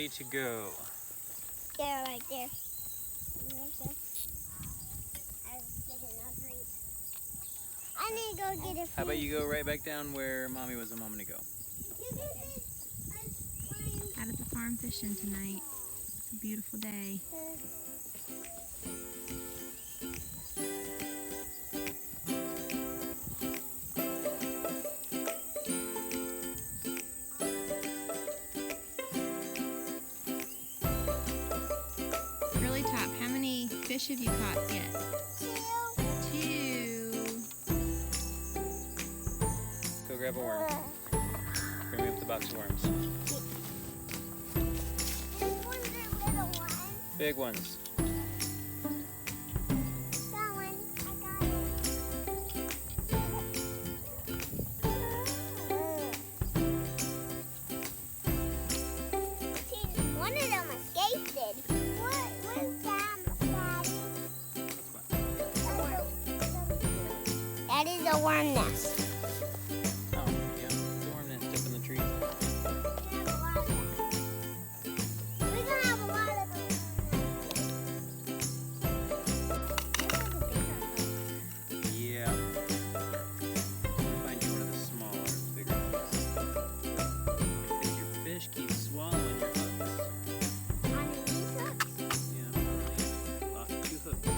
ready to go. There, right there. I need to go get a How about you go right back down where Mommy was a moment ago? Out at the farm fishing tonight. It's a beautiful day. Curly Top, how many fish have you caught yet? Two. Go grab a worm. Bring me up the box of worms. These ones are little ones. Big ones. That one, I got it. See, one of them escaped it. What's that, Daddy? That is a worm nest. Oh, yeah. The worm nest up in the tree. We're gonna have a lot of them. Yeah. Find you one of the smaller, bigger ones. Because your fish keep swallowing your hooks. On these hooks. Yeah, really. Lost 2 hooks.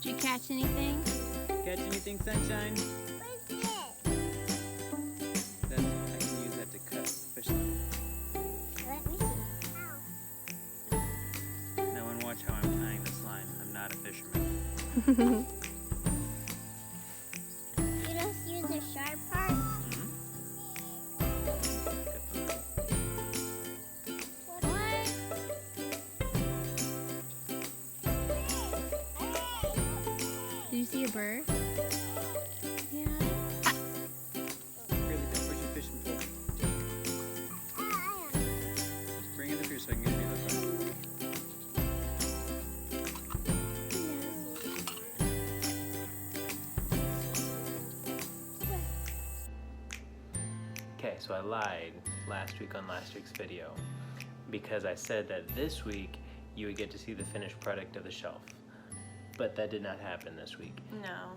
Did you catch anything? Catch anything, Sunshine? What's this? That's, I can use that to cut fish line. Let me see. Ow. Now, and watch how I'm tying this line. I'm not a fisherman. You just use the sharp part? Mm-hmm. Cut the line. Did you see a bird? Yeah. Really, where's your fishing pole? Just bring in the fish so I can get a new hook on it. Okay, so I lied last week on last week's video because I said that this week you would get to see the finished product of the shelf. But that did not happen this week. No,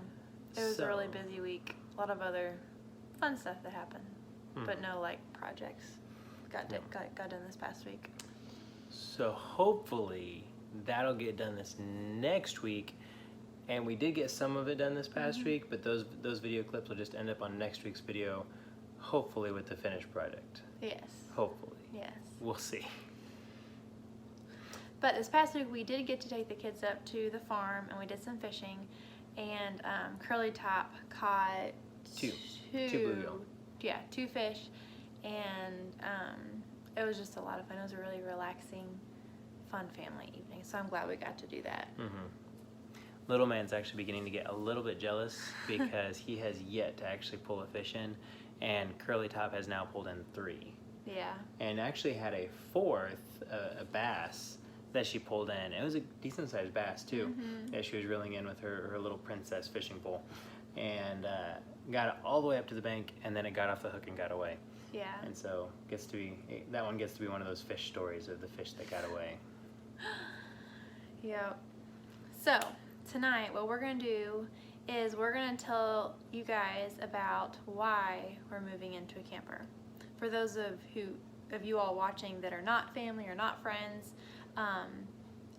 it was a really busy week. A lot of other fun stuff that happened, but no like projects got done this past week. So hopefully that'll get done this next week. And we did get some of it done this past week, but those video clips will just end up on next week's video, hopefully with the finished product. Yes. Hopefully. Yes. We'll see. But this past week we did get to take the kids up to the farm and we did some fishing, and Curly Top caught Two bluegill. Yeah, 2 fish, and it was just a lot of fun. It was a really relaxing, fun family evening. So I'm glad we got to do that. Little man's actually beginning to get a little bit jealous because he has yet to actually pull a fish in, and Curly Top has now pulled in 3. Yeah. And actually had a 4th, a bass that she pulled in. It was a decent sized bass too, that she was reeling in with her little princess fishing pole, and got it all the way up to the bank, and then it got off the hook and got away. Yeah. And so that one gets to be one of those fish stories of the fish that got away. Yep. So tonight what we're going to do is we're going to tell you guys about why we're moving into a camper. For those of you all watching that are not family or not friends,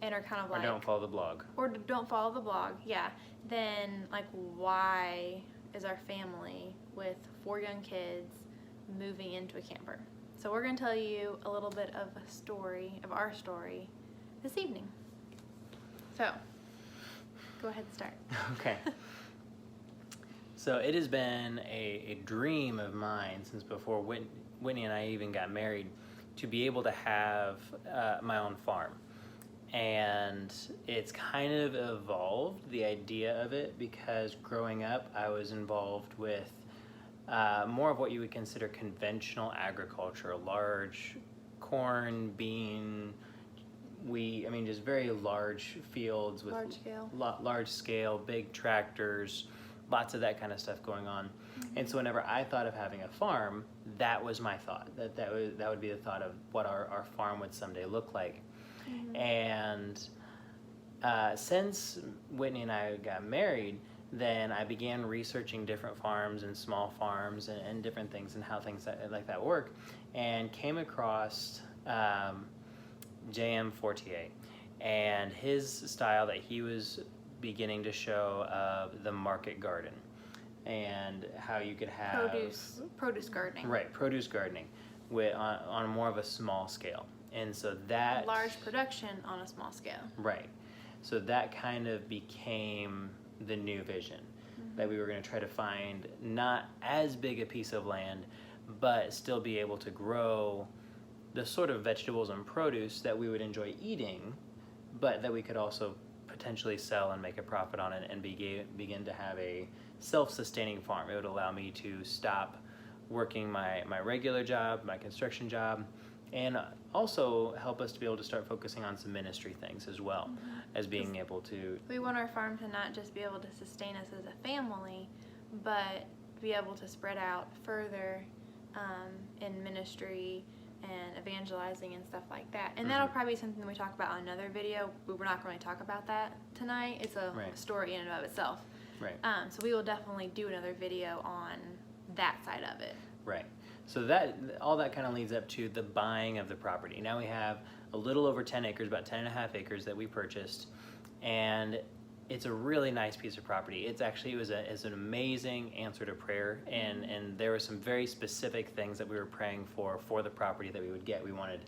and are kind of like, Or don't follow the blog. Or don't follow the blog, yeah. Then like, why is our family with 4 young kids moving into a camper? So we're going to tell you a little bit of a story, of our story, this evening. So, go ahead and start. Okay. So it has been a dream of mine since before Whitney and I even got married to be able to have my own farm. And it's kind of evolved, the idea of it, because growing up I was involved with more of what you would consider conventional agriculture, large corn, bean, just very large fields with Large scale. large scale, big tractors, lots of that kind of stuff going on. And so whenever I thought of having a farm, that was my thought. That would be the thought of what our farm would someday look like. And since Whitney and I got married, then I began researching different farms and small farms and different things and how things like that work, and came across J.M. Fortier and his style that he was beginning to show of the market garden, and how you could have produce gardening. Right, produce gardening on more of a small scale. And so that large production on a small scale. Right. So that kind of became the new vision, that we were going to try to find not as big a piece of land, but still be able to grow the sort of vegetables and produce that we would enjoy eating, but that we could also potentially sell and make a profit on it and begin to have a self-sustaining farm. It would allow me to stop working my regular job, my construction job, and also help us to be able to start focusing on some ministry things as well, as being able to... We want our farm to not just be able to sustain us as a family, but be able to spread out further in ministry and evangelizing and stuff like that. And that'll probably be something we talk about on another video. We're not going to talk about that tonight. It's a story in and of itself. Right. So we will definitely do another video on that side of it. Right. So that all that kind of leads up to the buying of the property. Now we have a little over 10 acres, about 10.5 acres that we purchased, and it's a really nice piece of property. It's an amazing answer to prayer, and there were some very specific things that we were praying for the property that we would get. We wanted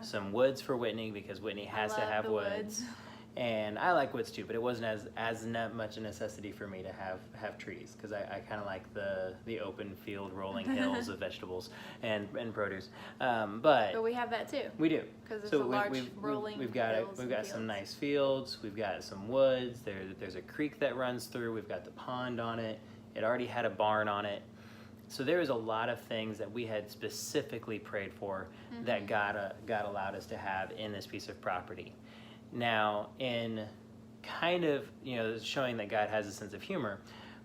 some woods for Whitney, because Whitney has to have woods. And I like woods too, but it wasn't as much a necessity for me to have trees, because I kind of like the open field, rolling hills of vegetables and produce. But we have that too. We do. Because it's a large rolling We've got hills and fields. some nice fields. We've got some woods. There's a creek that runs through. We've got the pond on it. It already had a barn on it. So there was a lot of things that we had specifically prayed for that God allowed us to have in this piece of property. Now, in kind of, showing that God has a sense of humor,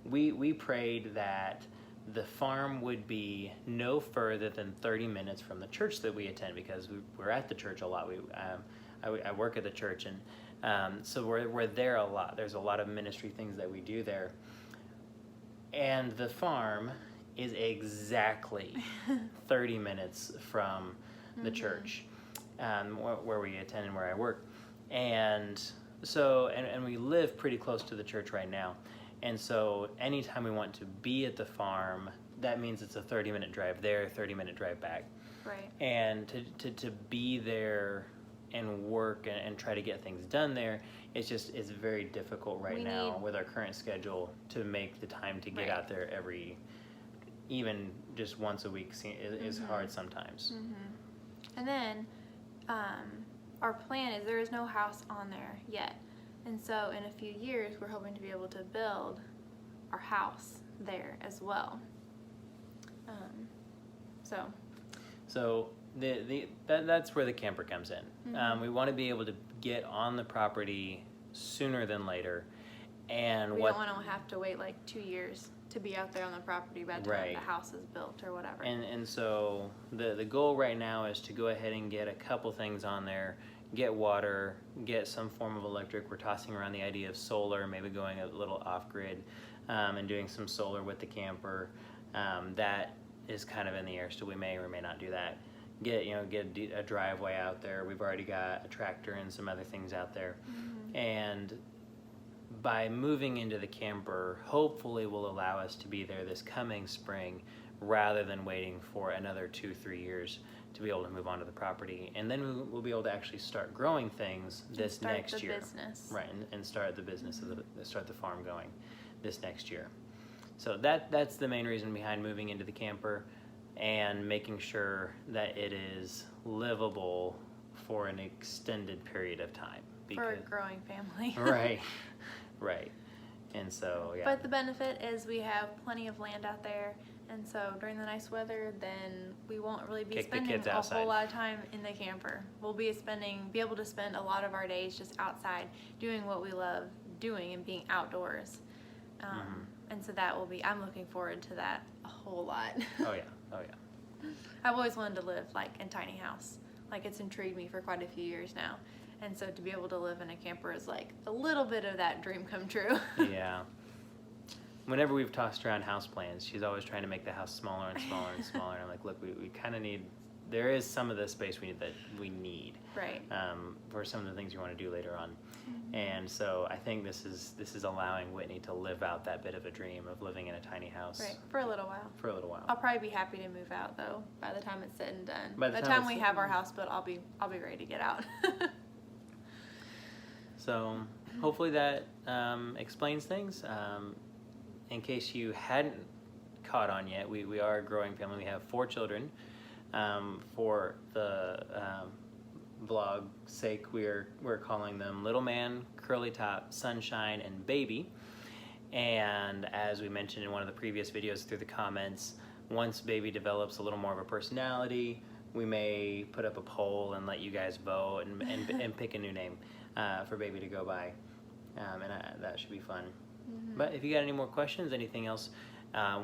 we prayed that the farm would be no further than 30 minutes from the church that we attend, because we're at the church a lot. I work at the church, and so we're there a lot. There's a lot of ministry things that we do there. And the farm is exactly 30 minutes from the church where we attend and where I work. And so, and we live pretty close to the church right now. And so anytime we want to be at the farm, that means it's a 30-minute drive there, 30-minute drive back. Right. And to be there and work and try to get things done there, it's very difficult right now with our current schedule to make the time to get out there even just once a week is hard sometimes. And then our plan is there is no house on there yet. And so in a few years, we're hoping to be able to build our house there as well. So that's where the camper comes in. We want to be able to get on the property sooner than later. And we don't want to have to wait like 2 years to be out there on the property by the time the house is built or whatever. And so the goal right now is to go ahead and get a couple things on there, get water, get some form of electric. We're tossing around the idea of solar, maybe going a little off-grid and doing some solar with the camper. That is kind of in the air, so we may or may not do that. Get a driveway out there. We've already got a tractor and some other things out there. And by moving into the camper, hopefully will allow us to be there this coming spring rather than waiting for another 2-3 years to be able to move onto the property. And then we'll be able to actually start growing things this next year. Business. Right, and start the business, start the farm going this next year. So that's the main reason behind moving into the camper and making sure that it is livable for an extended period of time. For a growing family. Right. And so, yeah. But the benefit is we have plenty of land out there, and so during the nice weather, then we won't really be spending a whole lot of time in the camper. We'll be able to spend a lot of our days just outside doing what we love doing and being outdoors. And so that will be, I'm looking forward to that whole lot. Oh yeah. Oh yeah. I've always wanted to live like in tiny house. Like it's intrigued me for quite a few years now. And so to be able to live in a camper is like a little bit of that dream come true. Yeah. Whenever we've tossed around house plans, she's always trying to make the house smaller and smaller and smaller. And I'm like, look, we kind of need, there is some of the space we need Right. for some of the things we want to do later on. And so I think this is allowing Whitney to live out that bit of a dream of living in a tiny house Right. For a little while. for a little while. I'll probably be happy to move out though by the time it's said and done. By the time we it's- have our house built, I'll be ready to get out. So hopefully that explains things. In case you hadn't caught on yet, we are a growing family. We have 4 children. For the vlog sake, we're calling them Little Man, Curly Top, Sunshine, and Baby. And as we mentioned in one of the previous videos through the comments, once Baby develops a little more of a personality, we may put up a poll and let you guys vote and pick a new name for Baby to go by. That should be fun. But if you got any more questions, anything else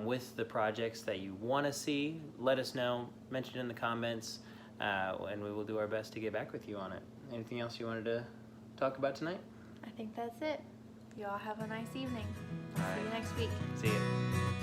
with the projects that you want to see, let us know. Mention it in the comments, and we will do our best to get back with you on it. Anything else you wanted to talk about tonight? I think that's it. You all have a nice evening. All See you right. next week. See ya.